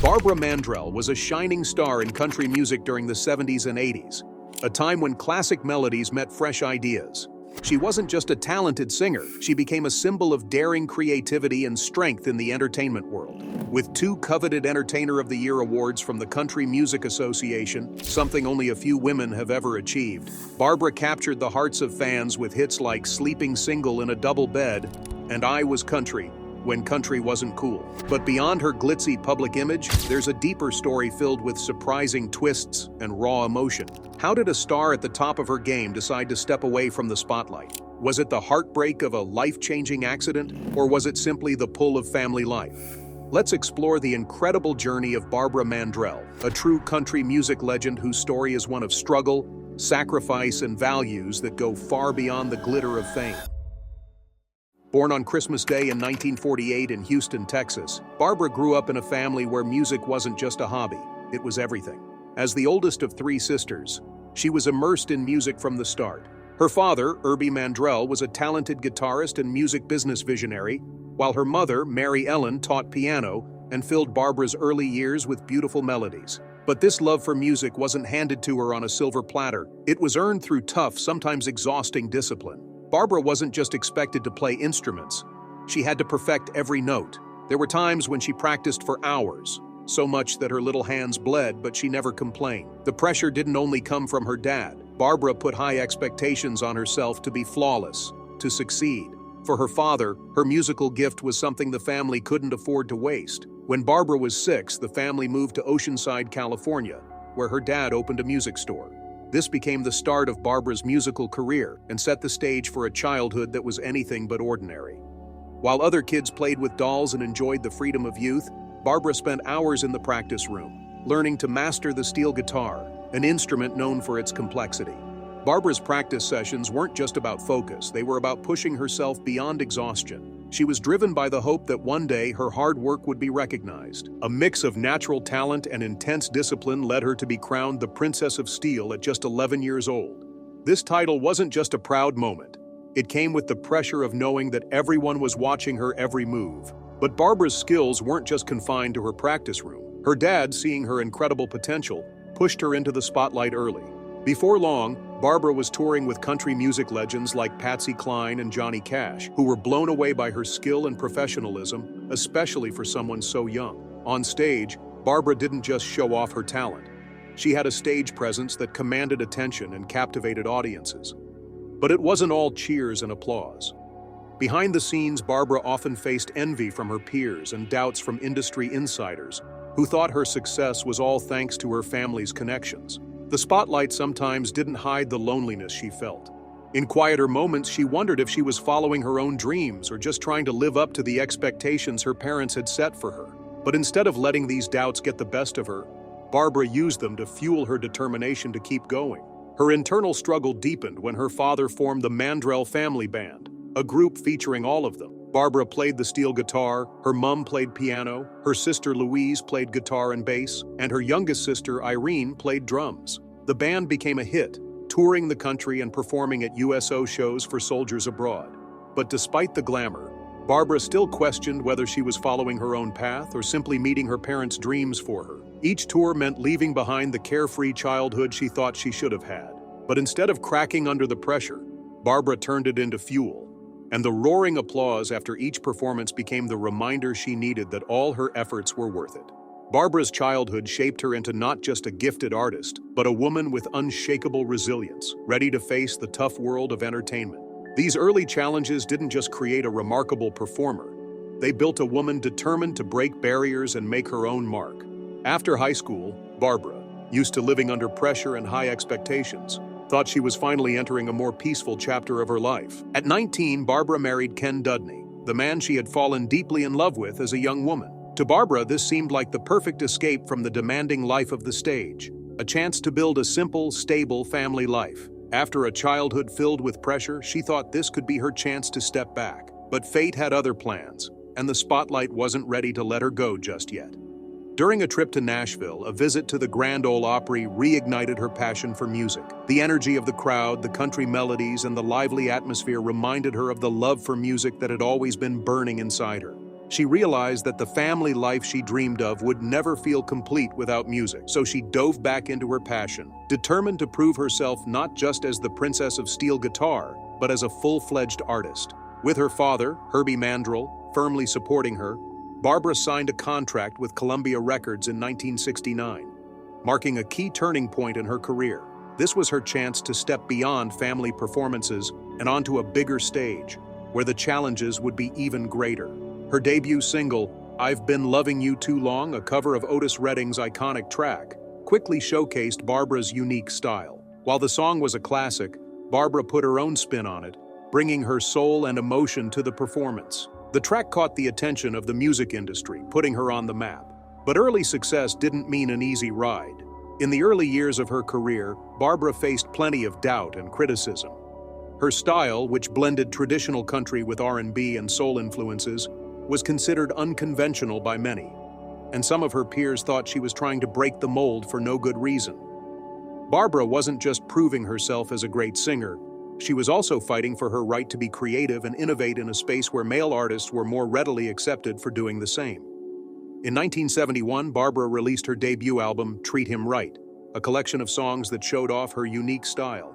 Barbara Mandrell was a shining star in country music during the 70s and 80s, a time when classic melodies met fresh ideas. She wasn't just a talented singer, she became a symbol of daring creativity and strength in the entertainment world. With 2 coveted Entertainer of the Year awards from the Country Music Association, something only a few women have ever achieved, Barbara captured the hearts of fans with hits like Sleeping Single in a Double Bed and I Was Country when country wasn't cool. But beyond her glitzy public image, there's a deeper story filled with surprising twists and raw emotion. How did a star at the top of her game decide to step away from the spotlight? Was it the heartbreak of a life-changing accident, or was it simply the pull of family life? Let's explore the incredible journey of Barbara Mandrell, a true country music legend whose story is one of struggle, sacrifice, and values that go far beyond the glitter of fame. Born on Christmas Day in 1948 in Houston, Texas, Barbara grew up in a family where music wasn't just a hobby, it was everything. As the oldest of 3 sisters, she was immersed in music from the start. Her father, Herbie Mandrell, was a talented guitarist and music business visionary, while her mother, Mary Ellen, taught piano and filled Barbara's early years with beautiful melodies. But this love for music wasn't handed to her on a silver platter. It was earned through tough, sometimes exhausting discipline. Barbara wasn't just expected to play instruments. She had to perfect every note. There were times when she practiced for hours, so much that her little hands bled, but she never complained. The pressure didn't only come from her dad. Barbara put high expectations on herself to be flawless, to succeed. For her father, her musical gift was something the family couldn't afford to waste. When Barbara was 6, the family moved to Oceanside, California, where her dad opened a music store. This became the start of Barbara's musical career and set the stage for a childhood that was anything but ordinary. While other kids played with dolls and enjoyed the freedom of youth, Barbara spent hours in the practice room, learning to master the steel guitar, an instrument known for its complexity. Barbara's practice sessions weren't just about focus, they were about pushing herself beyond exhaustion. She was driven by the hope that one day her hard work would be recognized. A mix of natural talent and intense discipline led her to be crowned the Princess of Steel at just 11 years old. This title wasn't just a proud moment. It came with the pressure of knowing that everyone was watching her every move. But Barbara's skills weren't just confined to her practice room. Her dad, seeing her incredible potential, pushed her into the spotlight early. Before long, Barbara was touring with country music legends like Patsy Cline and Johnny Cash, who were blown away by her skill and professionalism, especially for someone so young. On stage, Barbara didn't just show off her talent. She had a stage presence that commanded attention and captivated audiences. But it wasn't all cheers and applause. Behind the scenes, Barbara often faced envy from her peers and doubts from industry insiders, who thought her success was all thanks to her family's connections. The spotlight sometimes didn't hide the loneliness she felt. In quieter moments, she wondered if she was following her own dreams or just trying to live up to the expectations her parents had set for her. But instead of letting these doubts get the best of her, Barbara used them to fuel her determination to keep going. Her internal struggle deepened when her father formed the Mandrell Family Band, a group featuring all of them. Barbara played the steel guitar, her mom played piano, her sister Louise played guitar and bass, and her youngest sister Irene played drums. The band became a hit, touring the country and performing at USO shows for soldiers abroad. But despite the glamour, Barbara still questioned whether she was following her own path or simply meeting her parents' dreams for her. Each tour meant leaving behind the carefree childhood she thought she should have had. But instead of cracking under the pressure, Barbara turned it into fuel. And the roaring applause after each performance became the reminder she needed that all her efforts were worth it. Barbara's childhood shaped her into not just a gifted artist, but a woman with unshakable resilience, ready to face the tough world of entertainment. These early challenges didn't just create a remarkable performer. They built a woman determined to break barriers and make her own mark. After high school, Barbara, used to living under pressure and high expectations, thought she was finally entering a more peaceful chapter of her life. At 19, Barbara married Ken Dudney, the man she had fallen deeply in love with as a young woman. To Barbara, this seemed like the perfect escape from the demanding life of the stage, a chance to build a simple, stable family life. After a childhood filled with pressure, she thought this could be her chance to step back. But fate had other plans, and the spotlight wasn't ready to let her go just yet. During a trip to Nashville, a visit to the Grand Ole Opry reignited her passion for music. The energy of the crowd, the country melodies, and the lively atmosphere reminded her of the love for music that had always been burning inside her. She realized that the family life she dreamed of would never feel complete without music, so she dove back into her passion, determined to prove herself not just as the princess of steel guitar, but as a full-fledged artist. With her father, Herbie Mandrell, firmly supporting her, Barbara signed a contract with Columbia Records in 1969, marking a key turning point in her career. This was her chance to step beyond family performances and onto a bigger stage, where the challenges would be even greater. Her debut single, "I've Been Loving You Too Long," a cover of Otis Redding's iconic track, quickly showcased Barbara's unique style. While the song was a classic, Barbara put her own spin on it, bringing her soul and emotion to the performance. The track caught the attention of the music industry, putting her on the map. But early success didn't mean an easy ride. In the early years of her career, Barbara faced plenty of doubt and criticism. Her style, which blended traditional country with R&B and soul influences, was considered unconventional by many, and some of her peers thought she was trying to break the mold for no good reason. Barbara wasn't just proving herself as a great singer, she was also fighting for her right to be creative and innovate in a space where male artists were more readily accepted for doing the same. In 1971, Barbara released her debut album, "Treat Him Right," a collection of songs that showed off her unique style.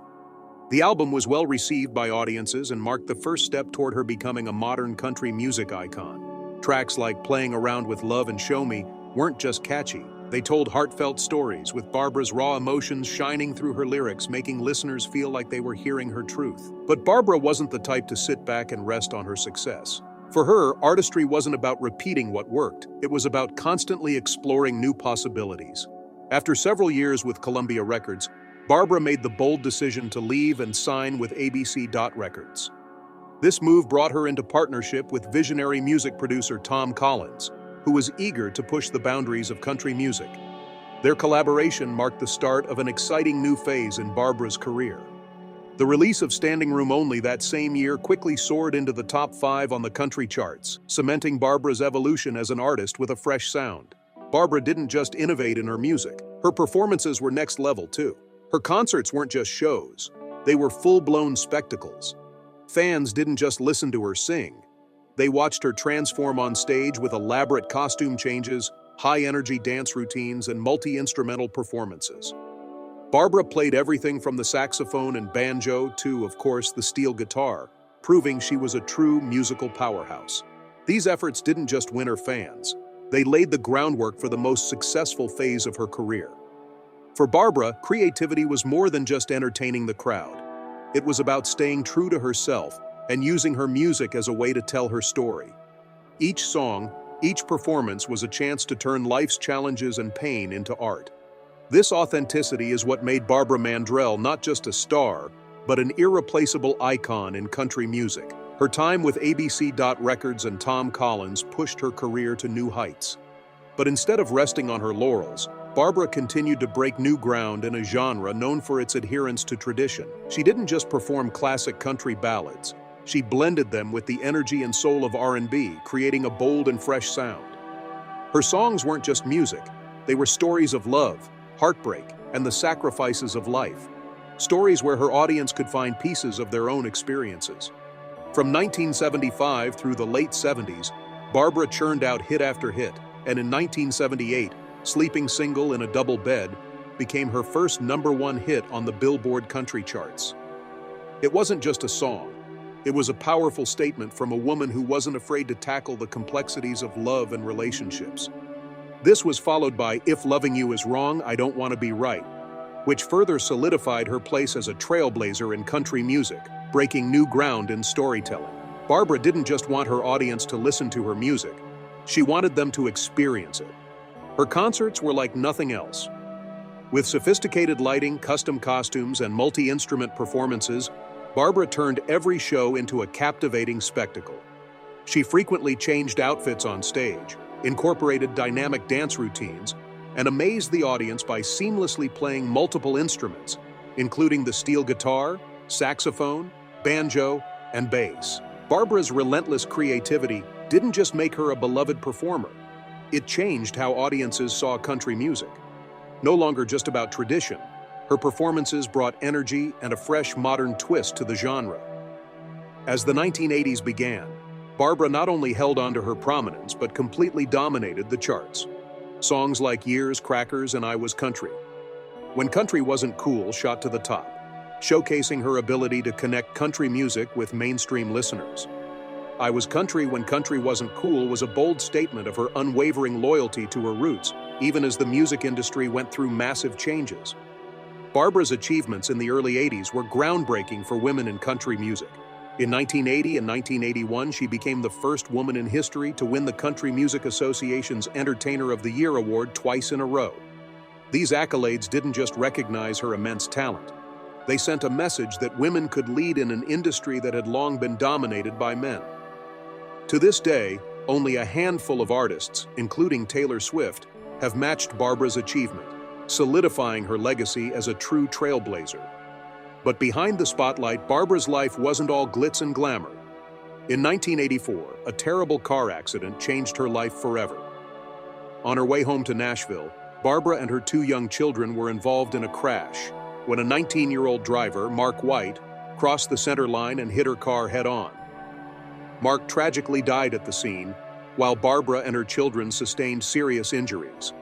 The album was well received by audiences and marked the first step toward her becoming a modern country music icon. Tracks like "Playing Around with Love" and "Show Me" weren't just catchy. They told heartfelt stories, with Barbara's raw emotions shining through her lyrics, making listeners feel like they were hearing her truth. But Barbara wasn't the type to sit back and rest on her success. For her, artistry wasn't about repeating what worked. It was about constantly exploring new possibilities. After several years with Columbia Records, Barbara made the bold decision to leave and sign with ABC Records. This move brought her into partnership with visionary music producer Tom Collins, who was eager to push the boundaries of country music. Their collaboration marked the start of an exciting new phase in Barbara's career. The release of "Standing Room Only" that same year quickly soared into the top 5 on the country charts, cementing Barbara's evolution as an artist with a fresh sound. Barbara didn't just innovate in her music, her performances were next level too. Her concerts weren't just shows, they were full-blown spectacles. Fans didn't just listen to her sing, they watched her transform on stage with elaborate costume changes, high-energy dance routines, and multi-instrumental performances. Barbara played everything from the saxophone and banjo to, of course, the steel guitar, proving she was a true musical powerhouse. These efforts didn't just win her fans, they laid the groundwork for the most successful phase of her career. For Barbara, creativity was more than just entertaining the crowd. It was about staying true to herself and using her music as a way to tell her story. Each song, each performance was a chance to turn life's challenges and pain into art. This authenticity is what made Barbara Mandrell not just a star, but an irreplaceable icon in country music. Her time with ABC Records and Tom Collins pushed her career to new heights. But instead of resting on her laurels, Barbara continued to break new ground in a genre known for its adherence to tradition. She didn't just perform classic country ballads, she blended them with the energy and soul of R&B, creating a bold and fresh sound. Her songs weren't just music, they were stories of love, heartbreak, and the sacrifices of life. Stories where her audience could find pieces of their own experiences. From 1975 through the late 70s, Barbara churned out hit after hit, and in 1978, "Sleeping Single in a Double Bed" became her first #1 hit on the Billboard country charts. It wasn't just a song. It was a powerful statement from a woman who wasn't afraid to tackle the complexities of love and relationships. This was followed by "If Loving You Is Wrong, I Don't Want to Be Right," which further solidified her place as a trailblazer in country music, breaking new ground in storytelling. Barbara didn't just want her audience to listen to her music, she wanted them to experience it. Her concerts were like nothing else. With sophisticated lighting, custom costumes, and multi-instrument performances, Barbara turned every show into a captivating spectacle. She frequently changed outfits on stage, incorporated dynamic dance routines, and amazed the audience by seamlessly playing multiple instruments, including the steel guitar, saxophone, banjo, and bass. Barbara's relentless creativity didn't just make her a beloved performer, it changed how audiences saw country music. No longer just about tradition, her performances brought energy and a fresh modern twist to the genre. As the 1980s began, Barbara not only held on to her prominence, but completely dominated the charts. Songs like Years, Crackers, and I Was Country. When Country Wasn't Cool shot to the top, showcasing her ability to connect country music with mainstream listeners. I Was Country When Country Wasn't Cool was a bold statement of her unwavering loyalty to her roots, even as the music industry went through massive changes. Barbara's achievements in the early 80s were groundbreaking for women in country music. In 1980 and 1981, she became the first woman in history to win the Country Music Association's Entertainer of the Year award twice in a row. These accolades didn't just recognize her immense talent. They sent a message that women could lead in an industry that had long been dominated by men. To this day, only a handful of artists, including Taylor Swift, have matched Barbara's achievement, solidifying her legacy as a true trailblazer. But behind the spotlight, Barbara's life wasn't all glitz and glamour. In 1984, a terrible car accident changed her life forever. On her way home to Nashville, Barbara and her two young children were involved in a crash when a 19-year-old driver, Mark White, crossed the center line and hit her car head-on. Mark tragically died at the scene, while Barbara and her children sustained serious injuries.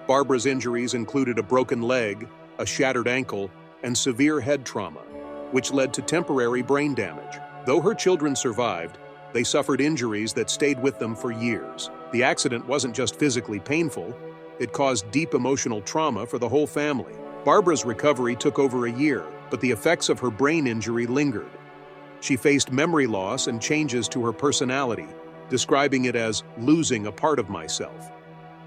Barbara's injuries included a broken leg, a shattered ankle, and severe head trauma, which led to temporary brain damage. Though her children survived, they suffered injuries that stayed with them for years. The accident wasn't just physically painful, it caused deep emotional trauma for the whole family. Barbara's recovery took over a year, but the effects of her brain injury lingered. She faced memory loss and changes to her personality, describing it as losing a part of myself.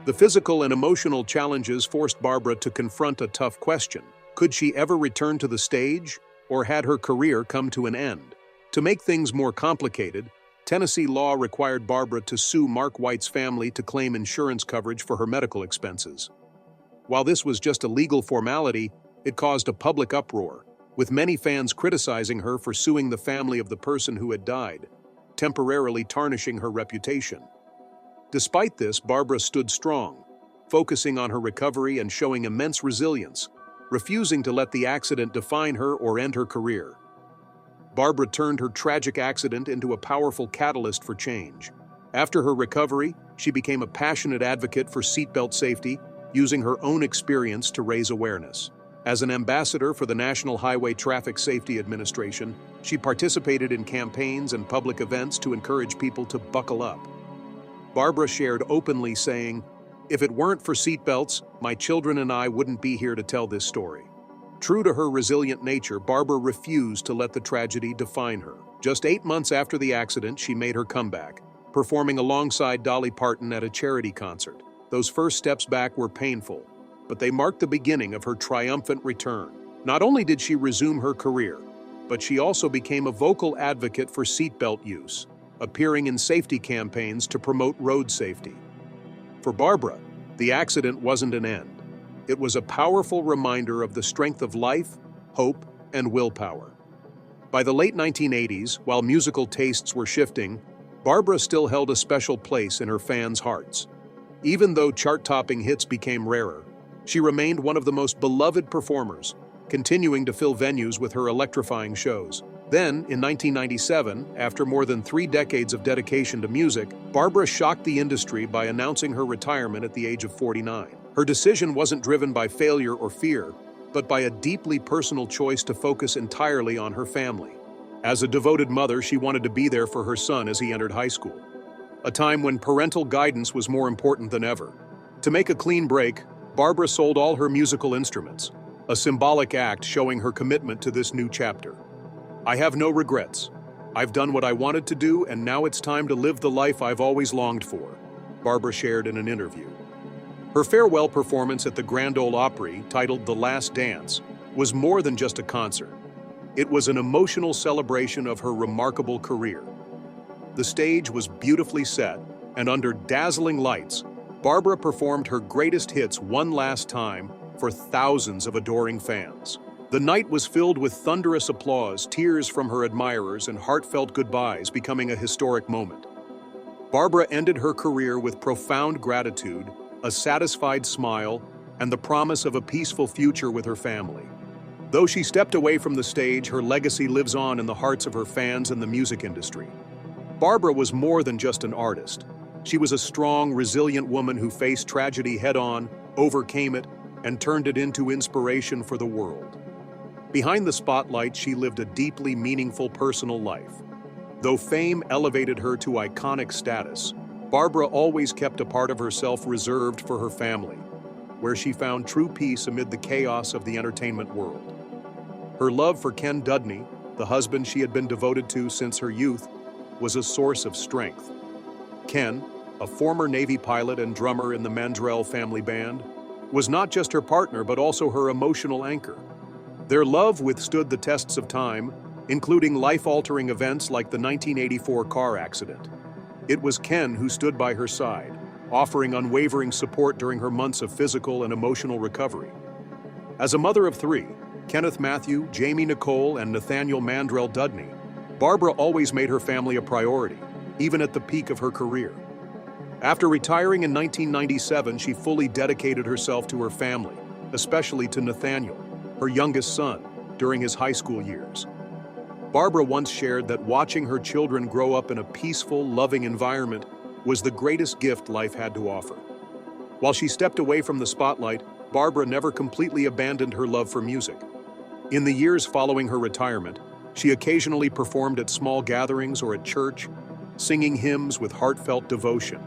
The physical and emotional challenges forced Barbara to confront a tough question. Could she ever return to the stage, or had her career come to an end? To make things more complicated, Tennessee law required Barbara to sue Mark White's family to claim insurance coverage for her medical expenses. While this was just a legal formality, it caused a public uproar, with many fans criticizing her for suing the family of the person who had died, temporarily tarnishing her reputation. Despite this, Barbara stood strong, focusing on her recovery and showing immense resilience, refusing to let the accident define her or end her career. Barbara turned her tragic accident into a powerful catalyst for change. After her recovery, she became a passionate advocate for seatbelt safety, using her own experience to raise awareness. As an ambassador for the National Highway Traffic Safety Administration, she participated in campaigns and public events to encourage people to buckle up. Barbara shared openly, saying, "If it weren't for seatbelts, my children and I wouldn't be here to tell this story." True to her resilient nature, Barbara refused to let the tragedy define her. Just 8 months after the accident, she made her comeback, performing alongside Dolly Parton at a charity concert. Those first steps back were painful, but they marked the beginning of her triumphant return. Not only did she resume her career, but she also became a vocal advocate for seatbelt use, appearing in safety campaigns to promote road safety. For Barbara, the accident wasn't an end. It was a powerful reminder of the strength of life, hope, and willpower. By the late 1980s, while musical tastes were shifting, Barbara still held a special place in her fans' hearts. Even though chart-topping hits became rarer, she remained one of the most beloved performers, continuing to fill venues with her electrifying shows. Then, in 1997, after more than 3 decades of dedication to music, Barbara shocked the industry by announcing her retirement at the age of 49. Her decision wasn't driven by failure or fear, but by a deeply personal choice to focus entirely on her family. As a devoted mother, she wanted to be there for her son as he entered high school, a time when parental guidance was more important than ever. To make a clean break, Barbara sold all her musical instruments, a symbolic act showing her commitment to this new chapter. "I have no regrets. I've done what I wanted to do, and now it's time to live the life I've always longed for," Barbara shared in an interview. Her farewell performance at the Grand Ole Opry, titled The Last Dance, was more than just a concert. It was an emotional celebration of her remarkable career. The stage was beautifully set, and under dazzling lights, Barbara performed her greatest hits one last time for thousands of adoring fans. The night was filled with thunderous applause, tears from her admirers, and heartfelt goodbyes, becoming a historic moment. Barbara ended her career with profound gratitude, a satisfied smile, and the promise of a peaceful future with her family. Though she stepped away from the stage, her legacy lives on in the hearts of her fans and the music industry. Barbara was more than just an artist. She was a strong, resilient woman who faced tragedy head-on, overcame it, and turned it into inspiration for the world. Behind the spotlight, she lived a deeply meaningful personal life. Though fame elevated her to iconic status, Barbara always kept a part of herself reserved for her family, where she found true peace amid the chaos of the entertainment world. Her love for Ken Dudney, the husband she had been devoted to since her youth, was a source of strength. Ken, a former Navy pilot and drummer in the Mandrell family band, was not just her partner but also her emotional anchor. Their love withstood the tests of time, including life-altering events like the 1984 car accident. It was Ken who stood by her side, offering unwavering support during her months of physical and emotional recovery. As a mother of three, Kenneth Matthew, Jamie Nicole, and Nathaniel Mandrell Dudney, Barbara always made her family a priority, even at the peak of her career. After retiring in 1997, she fully dedicated herself to her family, especially to Nathaniel, her youngest son, during his high school years. Barbara once shared that watching her children grow up in a peaceful, loving environment was the greatest gift life had to offer. While she stepped away from the spotlight, Barbara never completely abandoned her love for music. In the years following her retirement, she occasionally performed at small gatherings or at church, singing hymns with heartfelt devotion.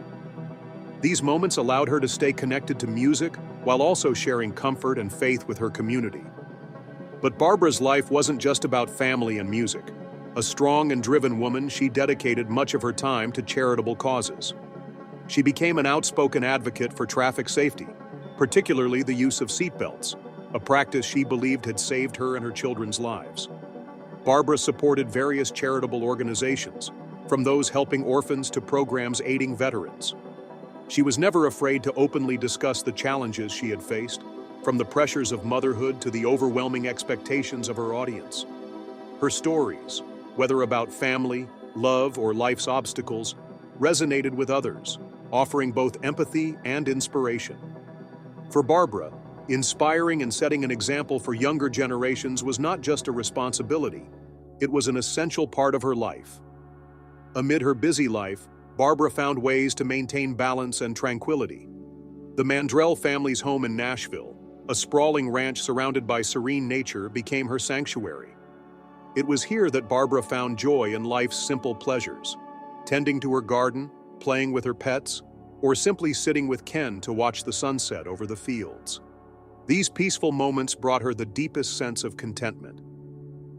These moments allowed her to stay connected to music while also sharing comfort and faith with her community. But Barbara's life wasn't just about family and music. A strong and driven woman, she dedicated much of her time to charitable causes. She became an outspoken advocate for traffic safety, particularly the use of seatbelts, a practice she believed had saved her and her children's lives. Barbara supported various charitable organizations, from those helping orphans to programs aiding veterans. She was never afraid to openly discuss the challenges she had faced, from the pressures of motherhood to the overwhelming expectations of her audience. Her stories, whether about family, love, or life's obstacles, resonated with others, offering both empathy and inspiration. For Barbara, inspiring and setting an example for younger generations was not just a responsibility, it was an essential part of her life. Amid her busy life, Barbara found ways to maintain balance and tranquility. The Mandrell family's home in Nashville, a sprawling ranch surrounded by serene nature, became her sanctuary. It was here that Barbara found joy in life's simple pleasures, tending to her garden, playing with her pets, or simply sitting with Ken to watch the sunset over the fields. These peaceful moments brought her the deepest sense of contentment.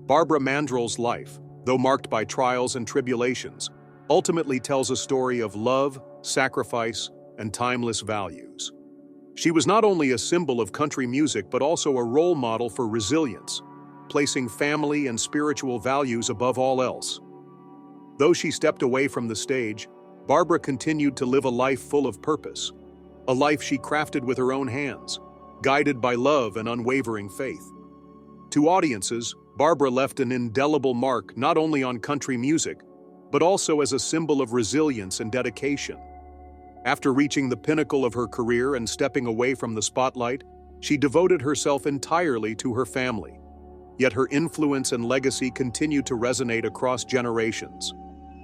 Barbara Mandrell's life, though marked by trials and tribulations, ultimately tells a story of love, sacrifice, and timeless values. She was not only a symbol of country music but also a role model for resilience, placing family and spiritual values above all else. Though she stepped away from the stage, Barbara continued to live a life full of purpose, a life she crafted with her own hands, guided by love and unwavering faith. To audiences, Barbara left an indelible mark not only on country music, but also as a symbol of resilience and dedication. After reaching the pinnacle of her career and stepping away from the spotlight, she devoted herself entirely to her family. Yet her influence and legacy continue to resonate across generations.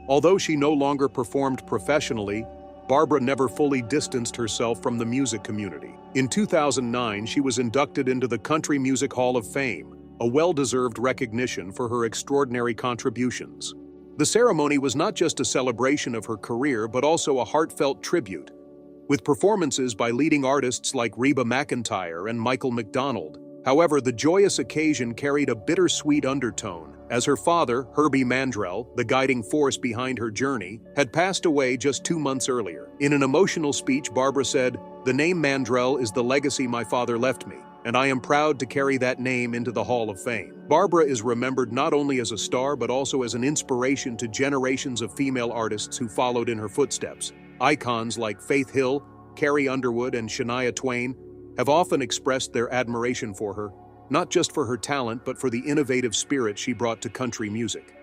Although she no longer performed professionally, Barbara never fully distanced herself from the music community. In 2009, she was inducted into the Country Music Hall of Fame, a well-deserved recognition for her extraordinary contributions. The ceremony was not just a celebration of her career, but also a heartfelt tribute, with performances by leading artists like Reba McEntire and Michael McDonald. However, the joyous occasion carried a bittersweet undertone, as her father, Herbie Mandrell, the guiding force behind her journey, had passed away just 2 months earlier. In an emotional speech, Barbara said, "The name Mandrell is the legacy my father left me, and I am proud to carry that name into the Hall of Fame." Barbara is remembered not only as a star but also as an inspiration to generations of female artists who followed in her footsteps. Icons like Faith Hill, Carrie Underwood, and Shania Twain have often expressed their admiration for her, not just for her talent but for the innovative spirit she brought to country music.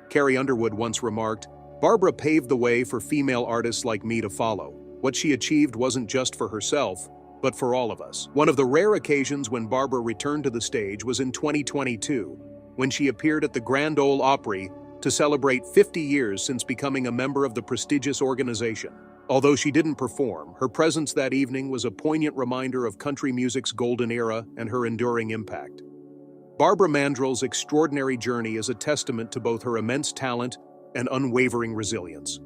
Carrie Underwood once remarked, "Barbara paved the way for female artists like me to follow. What she achieved wasn't just for herself, but for all of us." One of the rare occasions when Barbara returned to the stage was in 2022, when she appeared at the Grand Ole Opry to celebrate 50 years since becoming a member of the prestigious organization. Although she didn't perform, her presence that evening was a poignant reminder of country music's golden era and her enduring impact. Barbara Mandrell's extraordinary journey is a testament to both her immense talent and unwavering resilience.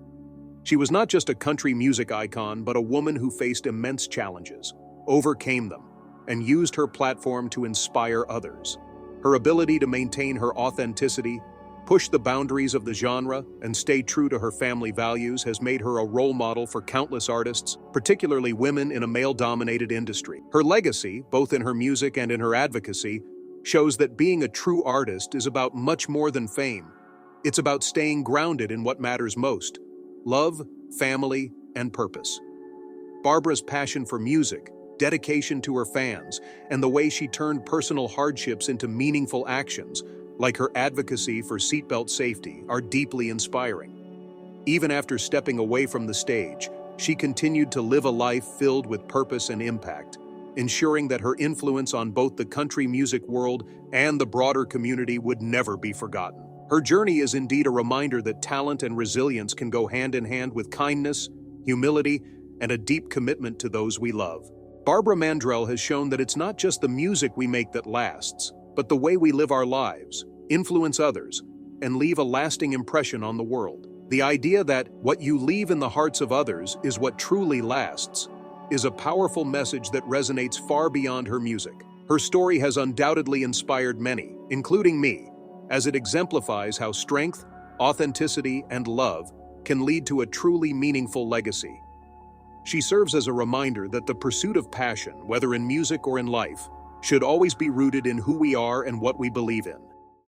She was not just a country music icon, but a woman who faced immense challenges, overcame them, and used her platform to inspire others. Her ability to maintain her authenticity, push the boundaries of the genre, and stay true to her family values has made her a role model for countless artists, particularly women in a male-dominated industry. Her legacy, both in her music and in her advocacy, shows that being a true artist is about much more than fame. It's about staying grounded in what matters most: love, family, and purpose. Barbara's passion for music, dedication to her fans, and the way she turned personal hardships into meaningful actions, like her advocacy for seatbelt safety, are deeply inspiring. Even after stepping away from the stage, she continued to live a life filled with purpose and impact, ensuring that her influence on both the country music world and the broader community would never be forgotten. Her journey is indeed a reminder that talent and resilience can go hand in hand with kindness, humility, and a deep commitment to those we love. Barbara Mandrell has shown that it's not just the music we make that lasts, but the way we live our lives, influence others, and leave a lasting impression on the world. The idea that what you leave in the hearts of others is what truly lasts is a powerful message that resonates far beyond her music. Her story has undoubtedly inspired many, including me, as it exemplifies how strength, authenticity, and love can lead to a truly meaningful legacy. She serves as a reminder that the pursuit of passion, whether in music or in life, should always be rooted in who we are and what we believe in.